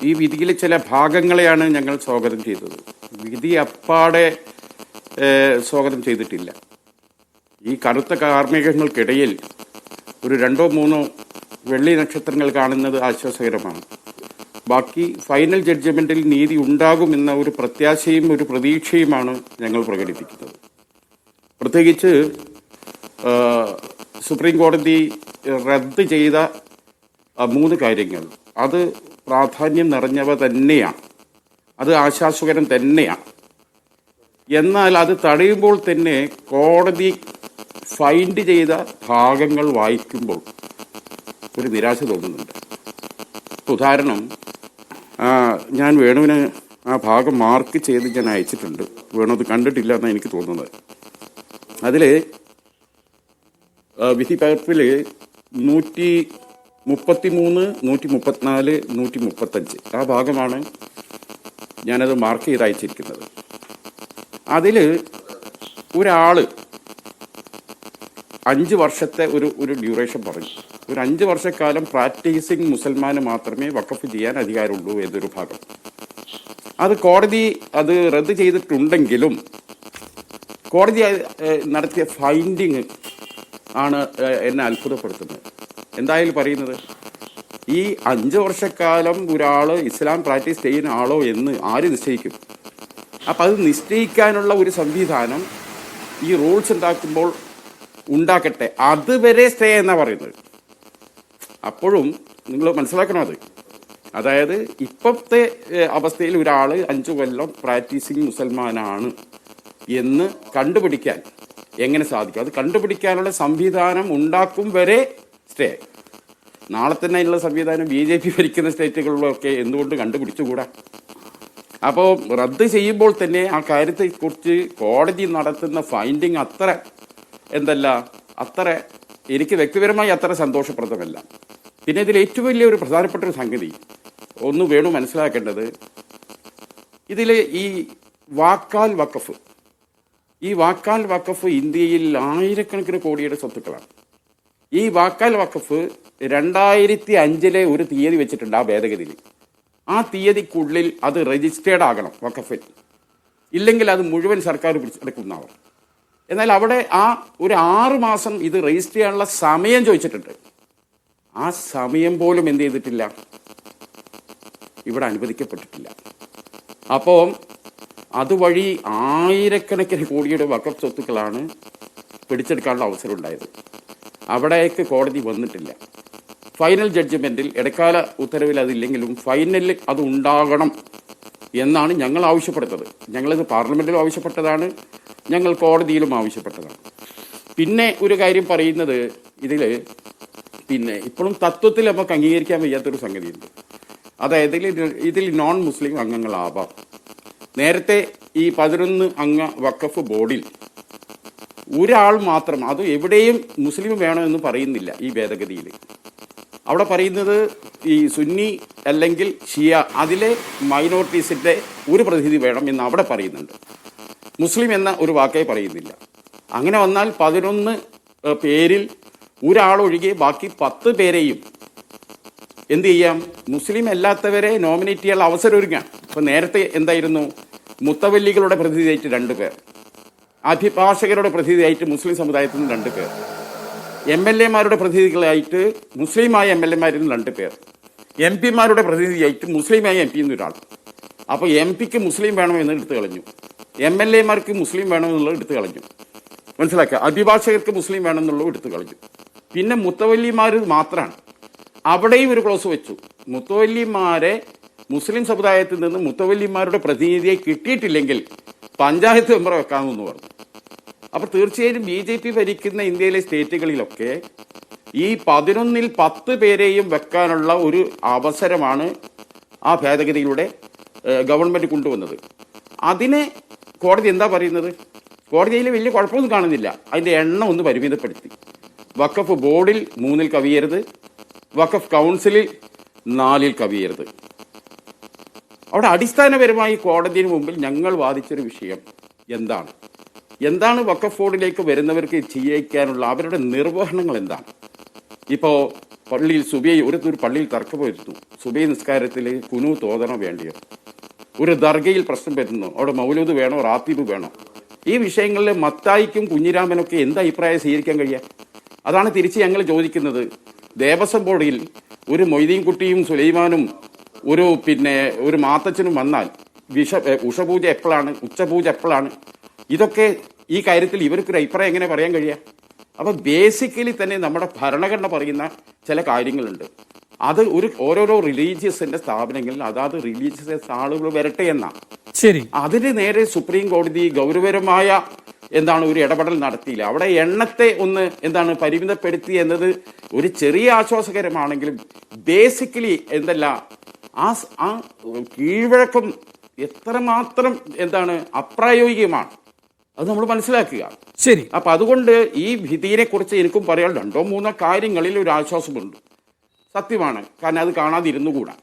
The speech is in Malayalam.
ഈ വിധിയിലെ ചില ഭാഗങ്ങളെയാണ് ഞങ്ങൾ സ്വാഗതം ചെയ്തത്. വിധി അപ്പാടെ സ്വാഗതം ചെയ്തിട്ടില്ല. ഈ കറുത്ത കാർമേഘങ്ങൾക്കിടയിൽ ഒരു 2-3 വെള്ളി നക്ഷത്രങ്ങൾ കാണുന്നത് ആശ്വാസകരമാണ്. ബാക്കി ഫൈനൽ ജഡ്ജ്മെൻറ്റിൽ നീതി ഉണ്ടാകുമെന്ന ഒരു പ്രത്യാശയും ഒരു പ്രതീക്ഷയുമാണ് ഞങ്ങൾ പ്രകടിപ്പിക്കുന്നത്. പ്രത്യേകിച്ച് സുപ്രീം കോടതി റദ്ദ് ചെയ്ത 3 കാര്യങ്ങൾ അത് പ്രാധാന്യം നിറഞ്ഞവ തന്നെയാണ്, അത് ആശ്വാസകരം തന്നെയാണ്. എന്നാൽ അത് തടയുമ്പോൾ തന്നെ കോടതി ഫൈൻഡ് ചെയ്ത ഭാഗങ്ങൾ വായിക്കുമ്പോൾ ഒരു നിരാശ തോന്നുന്നുണ്ട്. ഉദാഹരണം, ഞാൻ വേണുവിന് ആ ഭാഗം മാർക്ക് ചെയ്ത് ഞാൻ അയച്ചിട്ടുണ്ട്. വേണു അത് കണ്ടിട്ടില്ല എന്നാണ് എനിക്ക് തോന്നുന്നത്. അതിൽ വിധി പകർപ്പിൽ 133, 134, 135 ആ ഭാഗമാണ് ഞാനത് മാർക്ക് ചെയ്ത് അയച്ചിരിക്കുന്നത്. അതിൽ ഒരാൾ 5 വർഷത്തെ ഒരു ഡ്യൂറേഷൻ പറഞ്ഞു. ഒരു 5 വർഷക്കാലം പ്രാക്ടീസിങ് മുസൽമാന് മാത്രമേ വഖഫ് ചെയ്യാൻ അധികാരമുള്ളൂ എന്നൊരു ഭാഗം. അത് കോടതി അത് റദ്ദ് ചെയ്തിട്ടുണ്ടെങ്കിലും കോടതി നടത്തിയ ഫൈൻഡിങ് ആണ് എന്നെ അത്ഭുതപ്പെടുത്തുന്നത്. എന്തായാലും പറയുന്നത്, ഈ 5 വർഷക്കാലം ഒരാൾ ഇസ്ലാം പ്രാക്ടീസ് ചെയ്യുന്ന ആളോ എന്ന് ആര് നിശ്ചയിക്കും? അപ്പം അത് നിശ്ചയിക്കാനുള്ള ഒരു സംവിധാനം ഈ റൂൾസ് ഉണ്ടാക്കുമ്പോൾ ഉണ്ടാക്കട്ടെ, അതുവരെ സ്റ്റേ എന്നാണ് പറയുന്നത്. അപ്പോഴും നിങ്ങൾ മനസ്സിലാക്കണം അത്. അതായത് ഇപ്പോഴത്തെ അവസ്ഥയിൽ ഒരാൾ 5 കൊല്ലം പ്രാക്ടീസിങ് മുസൽമാനാണ് എന്ന് കണ്ടുപിടിക്കാൻ എങ്ങനെ സാധിക്കും? അത് കണ്ടുപിടിക്കാനുള്ള സംവിധാനം ഉണ്ടാക്കും വരെ സ്റ്റേ. നാളെ തന്നെ അതിനുള്ള സംവിധാനം BJP ഭരിക്കുന്ന സ്റ്റേറ്റുകളിലൊക്കെ എന്തുകൊണ്ട് കണ്ടുപിടിച്ചുകൂടാ? അപ്പോൾ റദ്ദ് ചെയ്യുമ്പോൾ തന്നെ ആ കാര്യത്തെക്കുറിച്ച് കോടതി നടത്തുന്ന ഫൈൻഡിങ് അത്ര എനിക്ക് വ്യക്തിപരമായി അത്ര സന്തോഷപ്രദമല്ല. പിന്നെ ഇതിൽ ഏറ്റവും വലിയ ഒരു പ്രധാനപ്പെട്ട ഒരു സംഗതി ഒന്ന് വേണം മനസ്സിലാക്കേണ്ടത്. ഇതിൽ ഈ വാക്കാൽ വഖഫ് ഇന്ത്യയിൽ ആയിരക്കണക്കിന് കോടിയുടെ സ്വത്തുക്കളാണ്. ഈ വാക്കാൽ വഖഫ് 2005 ഒരു തീയതി വെച്ചിട്ടുണ്ട് ആ ഭേദഗതിയിൽ. ആ തീയതിക്കുള്ളിൽ അത് രജിസ്റ്റേർഡ് ആകണം വഖഫിൽ, ഇല്ലെങ്കിൽ അത് മുഴുവൻ സർക്കാർ പിടിച്ചെടുക്കുന്നതാണ്. എന്നാൽ അവിടെ ഒരു 6 മാസം ഇത് രജിസ്റ്റർ ചെയ്യാനുള്ള സമയം ചോദിച്ചിട്ടുണ്ട്. ആ സമയം പോലും എന്ത് ചെയ്തിട്ടില്ല, ഇവിടെ അനുവദിക്കപ്പെട്ടിട്ടില്ല. അപ്പോൾ അതുവഴി ആയിരക്കണക്കിന് കോടിയുടെ വഖഫ് സ്വത്തുക്കളാണ് പിടിച്ചെടുക്കാനുള്ള അവസരം ഉണ്ടായത്. അവിടേക്ക് കോടതി വന്നിട്ടില്ല. ഫൈനൽ ജഡ്ജ്മെൻറ്റിൽ ഇടക്കാല ഉത്തരവിൽ അതില്ലെങ്കിലും ഫൈനലിൽ അത് ഉണ്ടാകണം എന്നാണ് ഞങ്ങൾ ആവശ്യപ്പെടുന്നത്. ഞങ്ങളിത് പാർലമെൻറ്റിലും ആവശ്യപ്പെട്ടതാണ്, ഞങ്ങൾ കോടതിയിലും ആവശ്യപ്പെട്ടതാണ്. പിന്നെ ഒരു കാര്യം പറയുന്നത്, ഇപ്പോഴും തത്വത്തിൽ നമുക്ക് അംഗീകരിക്കാൻ വയ്യാത്തൊരു സംഗതിയുണ്ട്. അതായത് ഇതിൽ നോൺ മുസ്ലിം അംഗങ്ങളാവാം. നേരത്തെ ഈ 11 അംഗ വഖഫ് ബോർഡിൽ ഒരാൾ മാത്രം, അത് എവിടെയും മുസ്ലിം വേണമെന്ന് പറയുന്നില്ല ഈ ഭേദഗതിയിൽ. അവിടെ പറയുന്നത് ഈ സുന്നി അല്ലെങ്കിൽ ഷിയ, അതിലെ മൈനോറിറ്റീസിൻ്റെ ഒരു പ്രതിനിധി വേണം എന്ന് അവിടെ പറയുന്നുണ്ട്. മുസ്ലിം എന്ന ഒരു വാക്കേ പറയുന്നില്ല. അങ്ങനെ വന്നാൽ 11 പേരിൽ ഒരാളൊഴികെ ബാക്കി 10 പേരെയും എന്ത് ചെയ്യാം, മുസ്ലിം അല്ലാത്തവരെ നോമിനേറ്റ് ചെയ്യാനുള്ള അവസരം ഒരുങ്ങാം. ഇപ്പം നേരത്തെ എന്തായിരുന്നു, മുത്തവല്ലികളുടെ പ്രതിനിധിയായിട്ട് 2 പേർ, അഭിഭാഷകരുടെ പ്രതിനിധിയായിട്ട് മുസ്ലിം സമുദായത്തിൽ നിന്ന് 2 പേർ, MLA-മാരുടെ പ്രതിനിധികളായിട്ട് മുസ്ലിമായ MLA-മാരിൽ നിന്ന് 2 പേർ, MP-മാരുടെ പ്രതിനിധിയായിട്ട് മുസ്ലിമായ MP എന്നൊരാൾ. അപ്പോൾ MP-ക്ക് മുസ്ലിം വേണമെന്ന് എടുത്തു കളഞ്ഞു, MLA-മാർക്ക് മുസ്ലിം വേണമെന്നുള്ളത് എടുത്തു കളഞ്ഞു. മനസ്സിലാക്കുക, അഭിഭാഷകർക്ക് മുസ്ലിം വേണമെന്നുള്ളത് എടുത്തു കളഞ്ഞു. പിന്നെ മുത്തവല്ലിമാർ മാത്രമാണ്. അവിടെയും ഒരു ക്ലോസ് വെച്ചു, മുത്തവല്ലിമാരെ മുസ്ലിം സമുദായത്തിൽ നിന്ന് മുത്തവല്ലിമാരുടെ പ്രതിനിധിയെ കിട്ടിയിട്ടില്ലെങ്കിൽ പഞ്ചായത്ത് മെമ്പർ വെക്കാമെന്ന് പറഞ്ഞു. അപ്പോൾ തീർച്ചയായും BJP ഭരിക്കുന്ന ഇന്ത്യയിലെ സ്റ്റേറ്റുകളിലൊക്കെ ഈ 11-ൽ 10 പേരെയും വെക്കാനുള്ള ഒരു അവസരമാണ് ആ ഭേദഗതിയിലൂടെ ഗവൺമെൻറ് കൊണ്ടുവന്നത്. അതിനെ കോടതി എന്താ പറയുന്നത്? കോടതിയിൽ വലിയ കുഴപ്പമൊന്നും കാണുന്നില്ല. അതിൻ്റെ എണ്ണം ഒന്ന് പരിമിതപ്പെടുത്തി. വഖഫ് ബോർഡിൽ 3-ൽ കവിയരുത്, വഖഫ് കൗൺസിലിൽ 4-ൽ കവിയരുത്. അവിടെ അടിസ്ഥാനപരമായി കോടതിന് മുമ്പിൽ ഞങ്ങൾ വാദിച്ചൊരു വിഷയം എന്താണ് വഖഫ് ബോർഡിലേക്ക് വരുന്നവർക്ക് ചെയ്യിക്കാനുള്ള അവരുടെ നിർവഹണങ്ങൾ എന്താണ്? ഇപ്പോൾ പള്ളിയിൽ സുബൈ ഒരു പള്ളിയിൽ തർക്കം വരുന്നു. സുബൈ നിസ്കാരത്തിൽ കുനു തോതണോ വേണ്ടിയോ? ഒരു ദർഗയിൽ പ്രശ്നം വരുന്നു, അവിടെ മൗലൂദ് വേണോ റാത്തീബ് വേണോ? ഈ വിഷയങ്ങളിൽ മത്തായിക്കും കുഞ്ഞിരാമനൊക്കെ എന്ത് അഭിപ്രായം സ്വീകരിക്കാൻ കഴിയുക? അതാണ് തിരിച്ച് ഞങ്ങൾ ചോദിക്കുന്നത്. ദേവസ്വം ബോർഡിൽ ഒരു മൊയ്തീൻകുട്ടിയും സുലൈമാനും ഒരു മാത്തച്ഛനും വന്നാൽ ഉഷപൂജ എപ്പോഴാണ്, ഉച്ചപൂജ എപ്പോഴാണ്? ഇതൊക്കെ ഈ കാര്യത്തിൽ ഇവർക്കൊരു അഭിപ്രായം എങ്ങനെ പറയാൻ കഴിയുക? അപ്പൊ ബേസിക്കലി തന്നെ നമ്മുടെ ഭരണഘടന പറയുന്ന ചില കാര്യങ്ങളുണ്ട്. അത് ഓരോരോ റിലീജിയസിന്റെ സ്ഥാപനങ്ങളിൽ അതാത് റിലീജിയസ് ആളുകൾ വരട്ടെ എന്നാ. ശരി, അതിന് നേരെ സുപ്രീം കോടതി ഗൗരവപരമായ ഒരു ഇടപെടൽ നടത്തിയില്ല. അവിടെ എണ്ണത്തെ പരിമിതപ്പെടുത്തി എന്നത് ഒരു ചെറിയ ആശ്വാസകരമാണെങ്കിലും ബേസിക്കലി ആ കീഴ്വഴക്കം എത്രമാത്രം അപ്രായോഗികമാണ് അത് നമ്മൾ മനസ്സിലാക്കുക. ശരി. അപ്പൊ അതുകൊണ്ട് ഈ വിധിയെ കുറിച്ച് എനിക്കും പറയാൻ 2-3 കാര്യങ്ങളിൽ ഒരു ആശ്വാസമുണ്ട്. സത്യമാണ്, കാരണം അത് കാണാതിരുന്നുകൂടാ.